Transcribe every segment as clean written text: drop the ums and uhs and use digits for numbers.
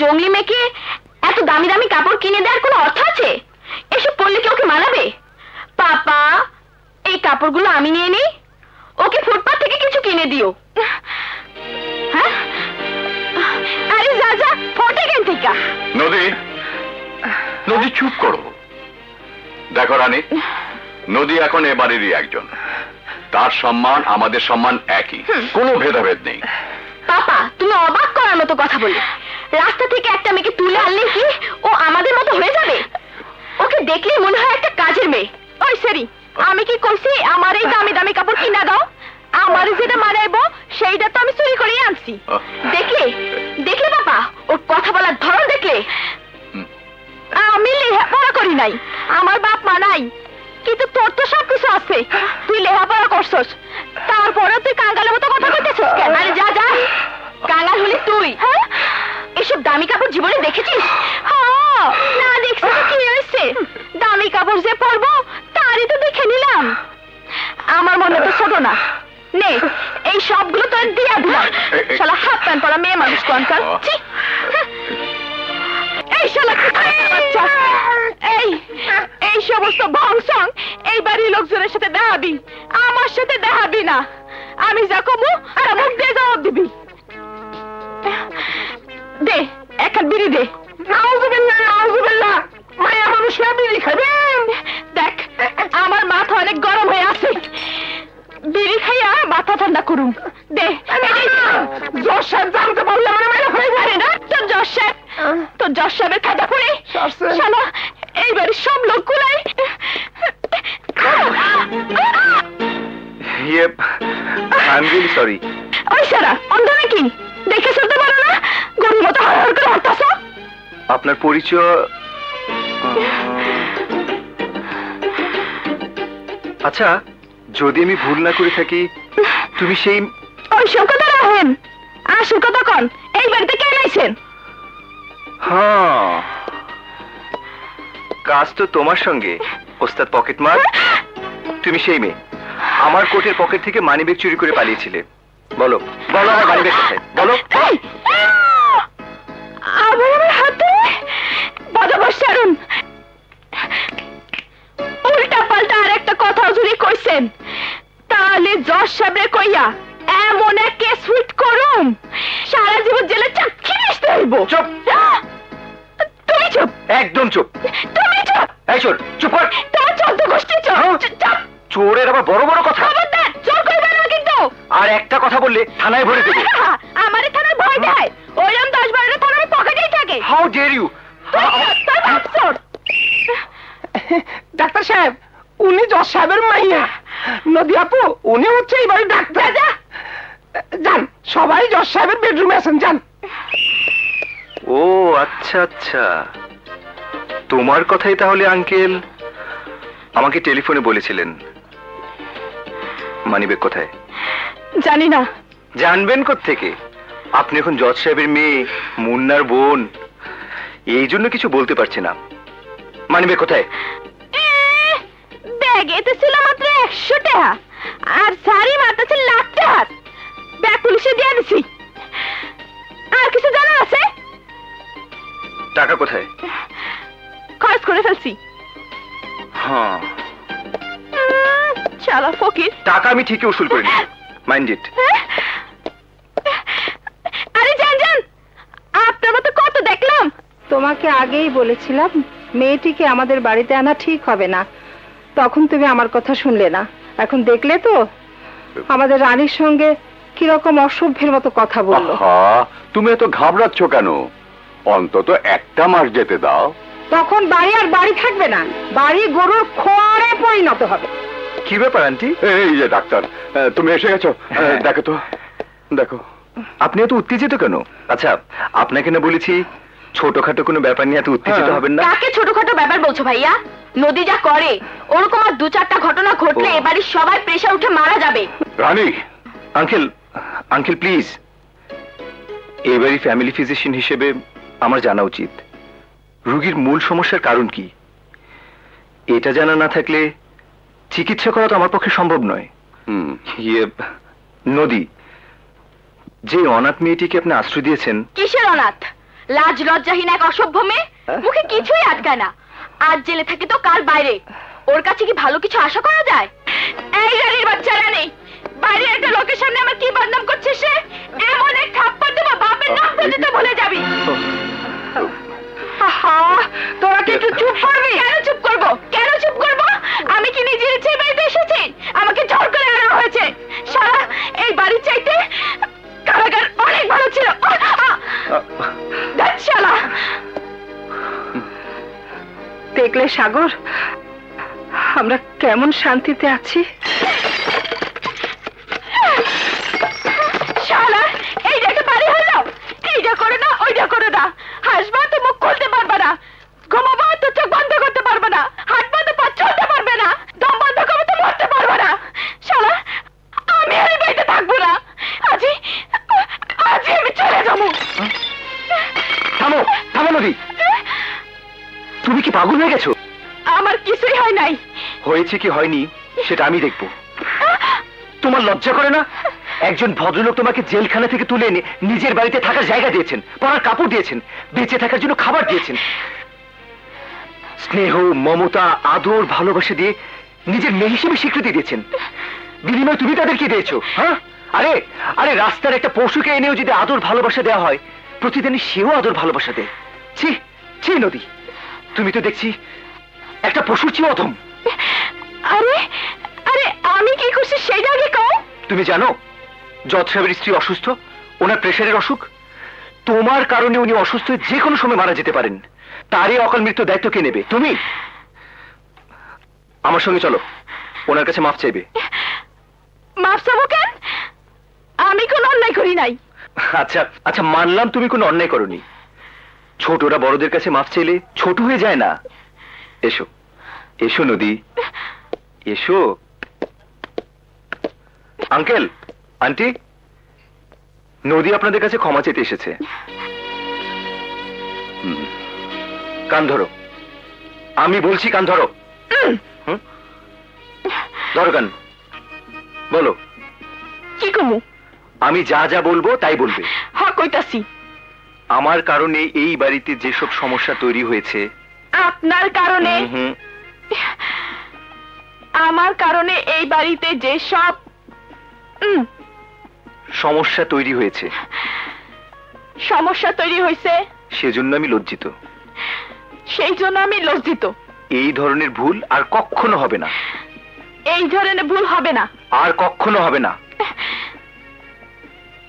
জঙ্গলি মেয়েকে এত দামি দামি কাপড় কিনে দেওয়ার কোনো অর্থ আছে? এসব পরলে কি ওকে মানাবে? পাপা, এই কাপড়গুলো আমি নিয়ে নিই, ওকে ফুটপাত থেকে কিছু কিনে দিও। হ্যাঁ, আরে যা যা, ফোটে কেন থেকে। নদী, নদী চুপ করো। দেখো রানী, নদী এখন এ বাড়িরই একজন, তার সম্মান আমাদের সম্মান একই, কোনো ভেদাভেদ নেই। পাপা, তুমি অবাক করার মতো কথা বলে। রাস্তা থেকে একটা মেয়েকে তুলে আনলে কি ও আমাদের মতো হয়ে যাবে? ওকে দেখলেই মনে হয় একটা কাজের মেয়ে। ওই সেরি, আমি কি কইছি আমার এই দামি দামি কাপড় কিনা দাও? আমার যেটা মানাইবো সেইটা তো আমি চুরি করে আনছি। দেখলে দেখলে পাপা, ওর কথা বলার ধরন দেখলে। আমি লেখাপড়া করি নাই, আমার বাপ মা নাই, কিন্তু তোর তো সবকিছু আছে। তুই লেখাপড়া করছস, তারপরে তুই কাঙ্গালের মতো কথা কইতেছিস কেন? আরে যা যা, কাঙ্গাল হলি তুই। হ্যাঁ, এসব দামি কাপড় জীবনে দেখেছিস? না দেখছি তো কি হয়েছে? দামি কাপড় যে পরবো তারই তো দেখে নিলাম। আমার মনে তো ছোট না, নে এই সবগুলো তো দিয়া দিলাম। শালা হাফ প্যান্ট পরা মেয়ে মানুষ কনকাল। এই শালা বাচ্চা, এই এই সমস্ত ভংসং এই বাড়ির লোকজনের সাথে দেখাবি, আমার সাথে দেখাবি না। আমি যা কমু আর মুখ দিয়ে জবাব দিবি। দে এক বিড়ি দে। নাউজুবিল্লাহ নাউজুবিল্লাহ, মায়া মানুষ না বিড়ি খাবেন? দেখ আমার মাথা অনেক গরম হয়ে আছে, বিড়ি খাইয়া মাথা ঠান্ডা করুন। দে। জজ সাহেব জানতে পারলে আমার মেরে হয়ে যাবে না। তোর জজ সাহেব, তোর জজ সাহেবের খাতা পড়ে শালা এইবারে সব লোক গুলাই। I'm really sorry. ওই সারা অন্ধ নাকি? দেখে চলতে পারো না? গরুর মতো হড়হড় করে হাঁটতাছ। আপনার পরিচয়? আচ্ছা, যদি আমি ভুল না করে থাকি, তুমি সেই... ওইসব কথা রাখেন, আসল কথা কন। এই বাড়িতে কে আইছেন? হ্যাঁ, কাজ তো তোমার সঙ্গে, ওস্তাদ পকেটমার। তুমি সেই মেয়ে আমার কোটের পকেট থেকে মানিব্যাগ চুরি করে পালিয়েছিলে। বলো বলো, আমার মানিব্যাগ কোথায়? বলো। আবার আমার হাতে বদবস সারুন। উল্টা পাল্টা আর একটা কথা যদি কইছেন, তাহলে জজ সাহেবরে কইয়া এমন এক কেস হুইট করুম, সারা জীবন জেলে চাকরি মিশতে হইব। চুপ! তুমি চুপ! একদম চুপ! তুমি চুপ! এই চোর, চুপ কর! তোমার চোদ্দ গোষ্ঠী চোর! চুপ! চোরের আবার বড় বড় কথা। খবরদার, চোর কইবা না কিন্তু। আর একটা কথা বললে থানায় ভরে দেবো। আমারে থানায় ভয় দেয়? ওইরকম 10-12টা থানা আমার পকেটেই থাকে। How dare you! ডাক্তার সাহেব, উনি জজ সাহেবের মাইয়া। নদী আপু, উনি হচ্ছে এই বাড়ির ডাক্তার। যান, সবাই জজ সাহেবের বেডরুমে আছেন, যান। ও আচ্ছা আচ্ছা, তোমার কথাই তাহলে আঙ্কেল আমাকে টেলিফোনে বলেছিলেন। মানিব্যাগ কোথায়? জানি না। জানবেন কোত্থেকে? আপনি এখন জজ সাহেবের মেয়ে, মুন্নার বোন, এই জন্য কিছু বলতে পারছি না। মানিব্যাগ কোথায়? ব্যাগে তো ছিল মাত্র 100 টাকা, আর সারি মাত্র ছিল লাখ টাকা। ব্যাগ পুলিশে দিয়ে দিছি। আর কিছু জানা আছে? টাকা কোথায়? খরচ করে ফেলছি। হ্যাঁ, শালা ফকির। টাকা আমি ঠিকই উসুল করে নিই, মাইন্ড ইট। আরে যান যান, আপনার মতো কত দেখলাম। তোমাকে আগেই বলেছিলাম মেয়েটিকে আমাদের বাড়িতে আনা ঠিক হবে না, তখন তুমি আমার কথা শুনলে না। এখন দেখলে তো আমাদের রানীর সঙ্গে কিরকম অসভ্যের মতো কথা বললো। তুমি এত ঘাবড়াচ্ছ কেন? অন্তত একটা মাস যেতে দাও। তখন বাড়ি আর বাড়ি থাকবে না, বাড়ি গরুর খোয়ারে পরিণত হবে। কি ব্যাপার আন্টি? এই যে ডাক্তার, তুমি এসে গেছো। দেখো তো, দেখো। আপনি এত উত্তেজিত কেন? আচ্ছা, আপনাকে না বলেছি ছোটখাটো কোনো ব্যাপার নিয়ে এত উত্তেজিত হবেন না। কাকে ছোটখাটো ব্যাপার বলছো ভাইয়া? নদী যা করে ওরকম আর 2-4টা ঘটনা ঘটলে এবাড়ির সবাই প্রেসার উঠে মারা যাবে। রানী! আঙ্কেল, আঙ্কেল প্লিজ, এবারই ফ্যামিলি ফিজিশিয়ান হিসেবে আমার জানা উচিত রোগীর মূল সমস্যার কারণ কি। এটা জানা না থাকলে চিকিৎসা করা তো আমার পক্ষে সম্ভব নয়। নদী, যে অনাথ মেয়েটিকে আপনি আশ্রয় দিয়েছেন। কিসের অনাথ? লাজ লজ্জাহীন এক অসভ্য মেয়ে, মুখে কিছুই আটকায় না। আজ জেলে থাকে তো কাল বাইরে। ওর কাছে কি ভালো কিছু আশা করা যায়? এই গাড়ির বাচ্চারা নেই, বাইরে একটা লোকের সামনে আমার কি বদনাম করছে সে, এমন এক থাপ্পড় দেবো বাপের নাম পর্যন্ত ভুলে যাবি। আহা, তোরা কি একটু চুপ করবি? কেন চুপ করবো? কেন চুপ করবো? আমি কি নিজের ইচ্ছেই বাড়িতে এসেছি? আমাকে জোর করে আনা হয়েছে। সারা এই বাড়ির চাইতে কারাগার অনেক ভালো ছিল। ধ্যাৎ শালা। দেখলে সাগর, আমরা কেমন শান্তিতে আছি। শালা, এইটা একটা বাড়ি হলো? এইটা করে না ওইটা করে না, হাসবা তো মুখ খুলতে পারবে না, ঘুমাবো তো চোখ বন্ধ করতে পারবে না, হাঁটবা তো পা চলতে পারবে না, দম বন্ধ করবে তো মরতে পারবে না। শালা, আমি আর এই বাড়িতে থাকবো না। আজই আমি চলে যাবো। থামো থামো নদী, তুমি কি পাগল হয়ে গেছো? আমার কিছুই হয় নাই। হয়েছে কি হয়নি সেটা আমি দেখবো। তোমার লজ্জা করে না? একজন ভদ্রলোক তোমাকে জেলখানা থেকে তুলে এনে নিজের বাড়িতে থাকার জায়গা দিয়েছেন, পরার কাপড় দিয়েছেন, বেঁচে থাকার জন্য খাবার দিয়েছেন, স্নেহ মমতা আদর ভালোবাসা দিয়ে নিজের মেয়ে হিসেবে স্বীকৃতি দিয়েছেন। বিনিময় তুমি তাদের কি দিয়েছো? হ্যাঁ, আরে আরে রাস্তার একটা পশুকে এনেও যদি আদর ভালোবাসা দেওয়া হয়, প্রতিদিনই সেও আদর ভালোবাসা দেয়। ছি ছি নদী, তুমি তো দেখছি একটা পশুর চেয়ে অধম। আরে আরে আমি কি করছি সেইটা আগে কও। তুমি জানো জজ সাহেবের স্ত্রী অসুস্থ, ওনার প্রেশারের অসুখ। তোমার কারণে উনি অসুস্থ হয়ে যে কোনো সময় মারা যেতে পারেন। তারই অকাল মৃত্যুর দায়িত্ব কে নেবে? তুমি। আমার সঙ্গে চলো, ওনার কাছে মাফ চাইবে। মাফ চাবো কেন? আমি কোনো অন্যায় করি নাই। আচ্ছা আচ্ছা, মানলাম তুমি কোনো অন্যায় করনি। ছোটরা বড়দের কাছে মাফ চাইলে ছোট হয়ে যায় না। এসো এসো নদী, এসো। আঙ্কেল আন্টি, নদী আপনাদের কাছে ক্ষমা চেতে এসেছে। কান ধরো, আমি বলছি কান ধরো। হুম? ধরো কান, বলো। কি কমু? আমি যা যা বলবো তাই বলবে। হ্যাঁ কইতাছি। আমার কারণে এই বাড়িতে যেসব সমস্যা তৈরি হয়েছে, আপনার কারণে, হুম, আমার কারণে এই বাড়িতে যে সব সমস্যা তৈরি হয়েছে, সমস্যা তৈরি হয়েছে, সেজন্য আমি লজ্জিত। সেই জন্য আমি লজ্জিত। এই ধরনের ভুল আর কখনো হবে না। এই ধরনের ভুল হবে না, আর কখনো হবে না।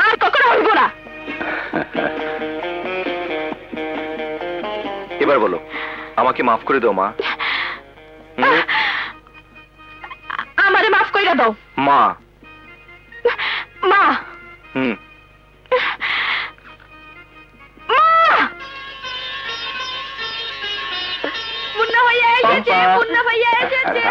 আর কখনো হইব না। এবার বলো, আমাকে মাফ করে দাও মা। আমারে মাফ কইরা দাও। মা। মা। হুম। মা। মুন্না ভাইয়া এসেছে, মুন্না ভাইয়া এসেছে।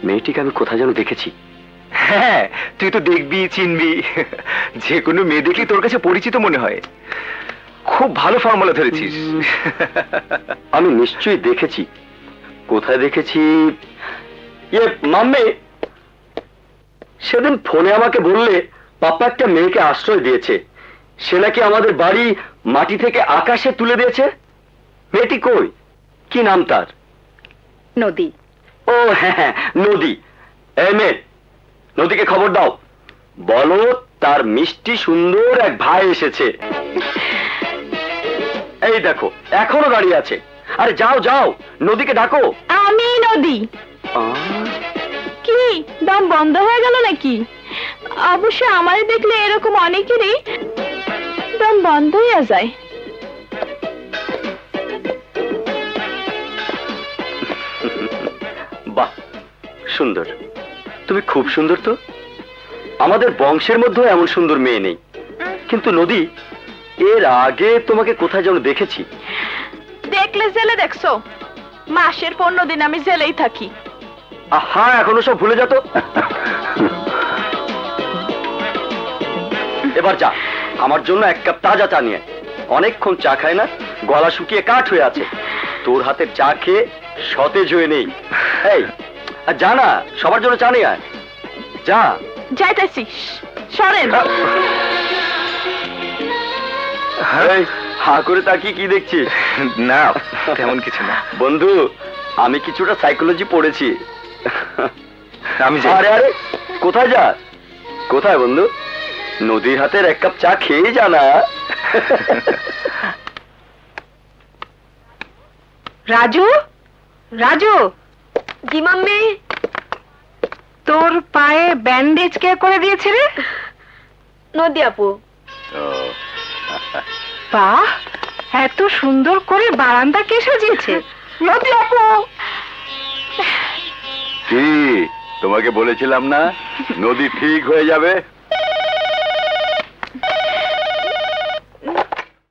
মেয়েটিকে আমি কোথায় যেন দেখেছি। হ্যাঁ, তুই তো দেখবি চিনবি, যে কোনো মেয়ে দেখলে তোর কাছে পরিচিত মনে হয়। খুব ভালো ফর্মুলা ধরেছিস। আমি নিশ্চয়ই দেখেছি। কোথায় দেখেছি? মাম্মি সেদিন ফোনে আমাকে বললে পাপা একটা মেয়েকে আশ্রয় দিয়েছে, সে নাকি আমাদের বাড়ি মাটি থেকে আকাশে তুলে দিয়েছে। মেয়েটি কই? কি নাম তার? নদী। ও হ্যাঁ হ্যাঁ, নদী। এই মেয়ে, নদীকে খবর দাও, বলো তার মিষ্টি সুন্দর এক ভাই এসেছে। এই দেখো এখনো দাঁড়িয়ে আছে। আরে যাও যাও, নদীকে ডাকো। আমি নদী। কি দম বন্ধ হয়ে গেল নাকি? অবশ্য আমারে দেখলে এরকম অনেকেরই দম বন্ধ হয়ে যায়। বাহ, সুন্দর। তুমি খুব সুন্দর তো। আমাদের বংশের মধ্যে এমন সুন্দর মেয়ে নেই। কিন্তু নদী, এর আগে তোমাকে কোথায় যেন দেখেছি। দেখলে জেলে দেখছো? মাসের 15 দিন আমি জেলেই থাকি। আহা, এখনো সব ভুলে যেত। এবার যা, আমার জন্য 1 কাপ তাজা চা নিয়ে আয়। অনেকক্ষণ চা খায় না, গলা শুকিয়ে কাঠ হয়ে আছে। তোর হাতের চা খেয়ে সতেজ হয়ে নেই। এই আর যা না, সবার জন্য চা নিয়ে আয়, যা। যাইতেছি, সরেন। এই, হা করে তাকিয়ে কি দেখছিস? না, তেমন কিছু না। বন্ধু, আমি কিছুটা সাইকোলজি পড়েছি। আমি যাই। আরে আরে, কোথায় যা? কোথায় বন্ধু? নদীর হাতের 1 কাপ চা খেয়ে যা না। রাজু, রাজু, জি মাম্মি। তোর পায়ে ব্যান্ডেজ কে করে দিয়েছে রে? নদী আপু। বাহ, এত সুন্দর করে বারান্দা কে সাজিয়েছে? নদী আপু, কি তোমাকে বলেছিলাম না নদী ঠিক হয়ে যাবে?